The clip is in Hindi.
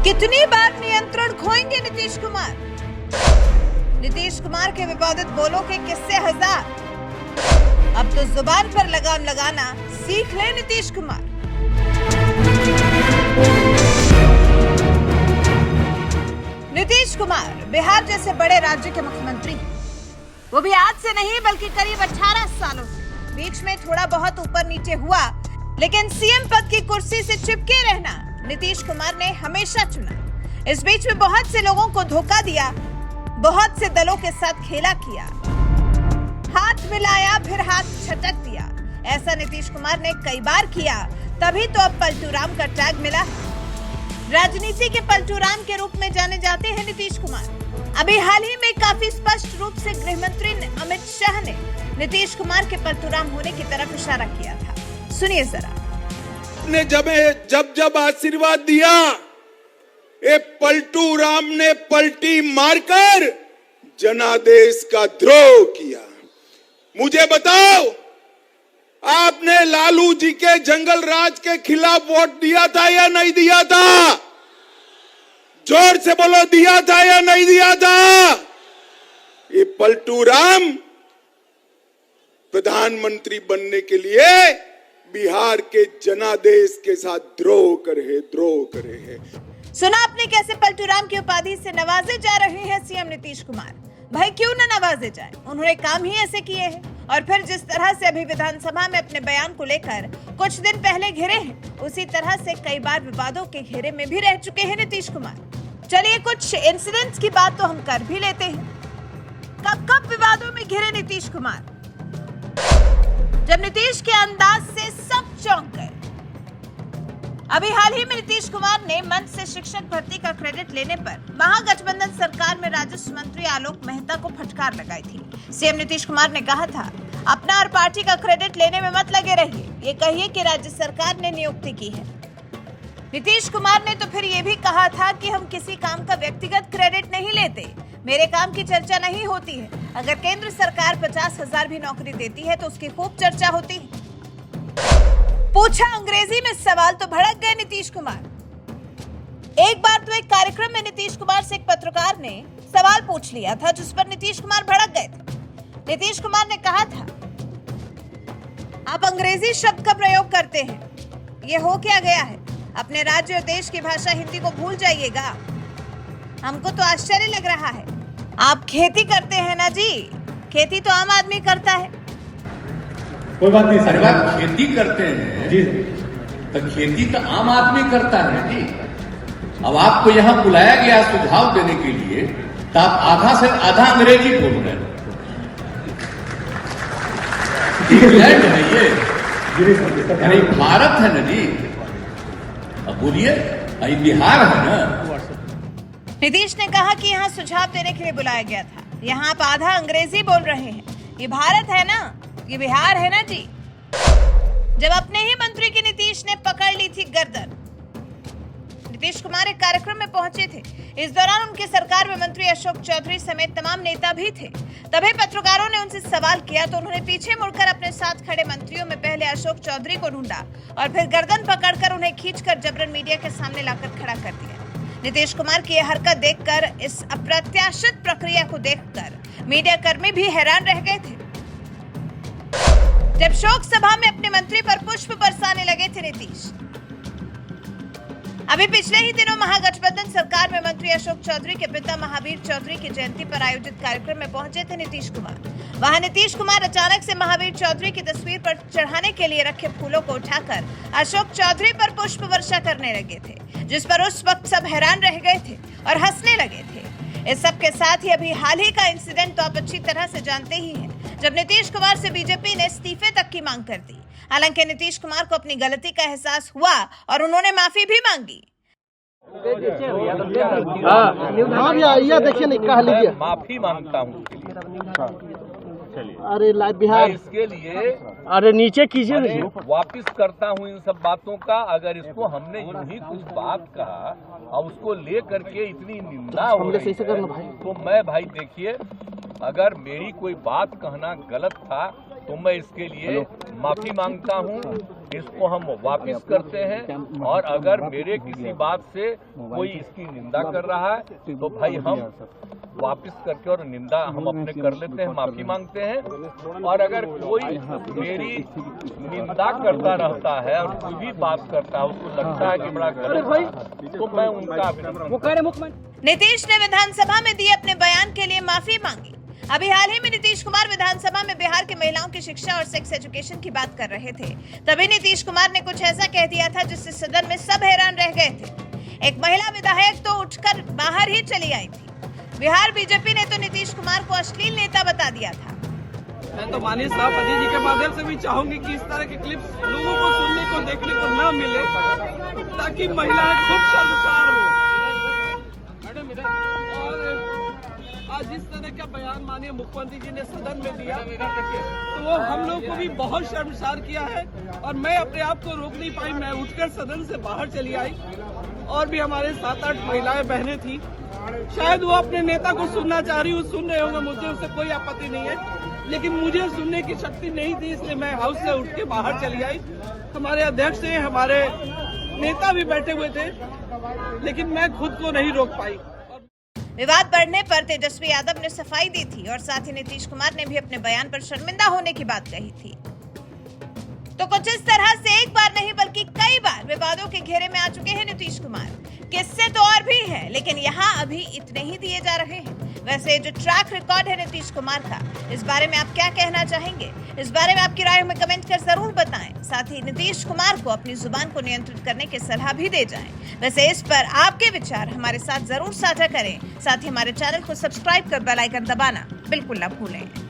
कितनी बार नियंत्रण खोएंगे नीतीश कुमार? नीतीश कुमार के विवादित बोलों के किस्से हजार। अब तो जुबान पर लगाम लगाना सीख ले नीतीश कुमार। नीतीश कुमार बिहार जैसे बड़े राज्य के मुख्यमंत्री, वो भी आज से नहीं बल्कि करीब 18 सालों से। बीच में थोड़ा बहुत ऊपर नीचे हुआ, लेकिन सीएम पद की कुर्सी से चिपके रहना नीतीश कुमार ने हमेशा चुना। इस बीच में बहुत से लोगों को धोखा दिया, बहुत से दलों के साथ खेला किया, हाथ मिलाया फिर हाथ छटक दिया। ऐसा नीतीश कुमार ने कई बार किया, तभी तो अब पलटू राम का टैग मिला। राजनीति के पलटू राम के रूप में जाने जाते हैं नीतीश कुमार। अभी हाल ही में काफी स्पष्ट रूप से गृह मंत्री अमित शाह ने नीतीश कुमार के पलटू राम होने की तरफ इशारा किया था। सुनिए जरा। ने जब आशीर्वाद दिया, ये पलटू राम ने पलटी मारकर जनादेश का द्रोह किया। मुझे बताओ, आपने लालू जी के जंगल राज के खिलाफ वोट दिया था या नहीं दिया था? जोर से बोलो, दिया था या नहीं दिया था? ये पलटू राम प्रधानमंत्री बनने के लिए बिहार के जनादेश के साथ द्रोह करे है। सुना आपने कैसे पलटू राम की उपाधि से नवाजे जा रहे हैं सीएम नीतीश कुमार। भाई क्यों न नवाजे जाए, उन्होंने काम ही ऐसे किए हैं। और फिर जिस तरह से अभी विधानसभा में अपने बयान को लेकर कुछ दिन पहले घिरे हैं, उसी तरह से कई बार विवादों के घेरे में भी रह चुके हैं नीतीश कुमार। चलिए कुछ इंसिडेंट्स की बात तो हम कर भी लेते हैं। कब विवादों में घिरे नीतीश कुमार? जब नीतीश के अंदाज से सब चौंक गए। अभी हाल ही में नीतीश कुमार ने मंच से शिक्षक भर्ती का क्रेडिट लेने पर महागठबंधन सरकार में राजस्व मंत्री आलोक मेहता को फटकार लगाई थी। सीएम नीतीश कुमार ने कहा था, अपना और पार्टी का क्रेडिट लेने में मत लगे रहिए, ये कहिए कि राज्य सरकार ने नियुक्ति की है। नीतीश कुमार ने तो फिर ये भी कहा था कि हम किसी काम का व्यक्तिगत क्रेडिट नहीं लेते, मेरे काम की चर्चा नहीं होती है। अगर केंद्र सरकार 50,000 भी नौकरी देती है तो उसकी खूब चर्चा होती है। पूछा अंग्रेजी में सवाल तो भड़क गए नीतीश कुमार। एक बार तो एक कार्यक्रम में नीतीश कुमार से एक पत्रकार ने सवाल पूछ लिया था, जिस पर नीतीश कुमार भड़क गए थे। नीतीश कुमार ने कहा था, आप अंग्रेजी शब्द का प्रयोग करते हैं, ये हो क्या गया है? अपने राज्य और देश की भाषा हिंदी को भूल जाइएगा। हमको तो आश्चर्य लग रहा है। आप खेती करते हैं ना जी, खेती तो आम आदमी करता है। कोई बात नहीं सर, आप खेती करते हैं जी, तो खेती तो आम आदमी करता है जी। अब आपको यहाँ बुलाया गया सुझाव देने के लिए, तो आप आधा से आधा अंग्रेजी बोल रहे हैं। इंग्लैंड है ये, अरे भारत है ना जी। अब बोलिए, ये बिहार है ना। नीतीश ने कहा कि यहाँ सुझाव देने के लिए बुलाया गया था, यहाँ आप आधा अंग्रेजी बोल रहे हैं। ये भारत है ना, ये बिहार है ना जी। जब अपने ही मंत्री की नीतीश ने पकड़ ली थी गर्दन। नीतीश कुमार एक कार्यक्रम में पहुंचे थे। इस दौरान उनकी सरकार में मंत्री अशोक चौधरी समेत तमाम नेता भी थे। तभी पत्रकारों ने उनसे सवाल किया तो उन्होंने पीछे मुड़कर अपने साथ खड़े मंत्रियों में पहले अशोक चौधरी को ढूंढा और फिर गर्दन पकड़कर उन्हें खींचकर जबरन मीडिया के सामने लाकर खड़ा कर दिया। नीतीश कुमार की यह हरकत देखकर, इस अप्रत्याशित प्रक्रिया को देखकर मीडिया कर्मी भी हैरान रह गए थे। जब शोक सभा में अपने मंत्री पर पुष्प बरसाने लगे थे नीतीश। अभी पिछले ही दिनों महागठबंधन सरकार में मंत्री अशोक चौधरी के पिता महावीर चौधरी की जयंती पर आयोजित कार्यक्रम में पहुंचे थे नीतीश कुमार। वहां नीतीश कुमार अचानक से महावीर चौधरी की तस्वीर पर चढ़ाने के लिए रखे फूलों को उठाकर अशोक चौधरी पर पुष्प वर्षा करने लगे थे, जिस पर उस वक्त सब हैरान रह गए थे और हंसने लगे थे। इस सब के साथ ही अभी हाल ही का इंसिडेंट तो आप अच्छी तरह से जानते ही हैं, जब नीतीश कुमार से बीजेपी ने इस्तीफे तक की मांग कर दी। हालांकि नीतीश कुमार को अपनी गलती का एहसास हुआ और उन्होंने माफी भी मांगी। हाँ भैया, ये देखिए नहीं कह लीजिए, माफी मांगता हूँ। अरे बिहार इसके लिए अरे नीचे कीजिए नहीं, वापिस करता हूँ इन सब बातों का। अगर इसको हमने यूं ही कुछ बात कहा और उसको ले करके इतनी निंदा हो रही है, तो मैं भाई देखिए, अगर मेरी कोई बात कहना गलत था तो मैं इसके लिए माफी मांगता हूं। इसको हम वापस करते हैं। और अगर मेरे किसी बात से कोई इसकी निंदा कर रहा है तो भाई हम वापस करके और निंदा हम अपने कर लेते हैं, माफी मांगते हैं। और अगर कोई मेरी निंदा करता रहता है और कोई भी बात करता है उसको लगता है कि बड़ा गलत है तो मैं उनका नीतीश ने विधानसभा में दिए अपने बयान के लिए माफी मांगी। अभी हाल ही में नीतीश कुमार विधानसभा में बिहार के महिलाओं की शिक्षा और सेक्स एजुकेशन की बात कर रहे थे। तभी नीतीश कुमार ने कुछ ऐसा कह दिया था जिससे सदन में सब हैरान रह गए थे। एक महिला विधायक तो उठकर बाहर ही चली आई थी। बिहार बीजेपी ने तो नीतीश कुमार को अश्लील नेता बता दिया था। मैं तो माननीय सभापति जी के माध्यम से भी चाहूंगी कि इस तरह के क्लिप्स लोगों को सुनने को देखने को न मिले, ताकि महिलाएं खुद शर्मसार हो। और आज जिस तरह का बयान माननीय मुख्यमंत्री जी ने सदन में दिया तो वो हम लोग को भी बहुत शर्मसार किया है। और मैं अपने आप को रोक नहीं पाई, मैं उठकर सदन से बाहर चली आई। और भी हमारे 7-8 महिलाएं बहनें थी, शायद वो अपने नेता को सुनना चाह रही, वो सुन रहे होंगे, मुझे उससे कोई आपत्ति नहीं है, लेकिन मुझे सुनने की शक्ति नहीं थी, इसलिए मैं हाउस से उठ के बाहर चली आई। हमारे अध्यक्ष थे, हमारे नेता भी बैठे हुए थे, लेकिन मैं खुद को नहीं रोक पाई। विवाद बढ़ने पर तेजस्वी यादव ने सफाई दी थी और साथ ही नीतीश कुमार ने भी अपने बयान पर शर्मिंदा होने की बात कही थी। तो कुछ इस तरह से एक बार नहीं बल्कि कई बार विवादों के घेरे में आ चुके हैं नीतीश कुमार। किस्से तो और भी है, लेकिन यहाँ अभी इतने ही दिए जा रहे हैं। वैसे जो ट्रैक रिकॉर्ड है नीतीश कुमार का, इस बारे में आप क्या कहना चाहेंगे? इस बारे में आपकी राय हमें कमेंट कर जरूर बताएं। साथ ही नीतीश कुमार को अपनी जुबान को नियंत्रित करने की सलाह भी दे जाएं। वैसे इस पर आपके विचार हमारे साथ जरूर साझा करें। साथ ही हमारे चैनल को सब्सक्राइब कर बेल आइकन दबाना बिल्कुल न भूलें।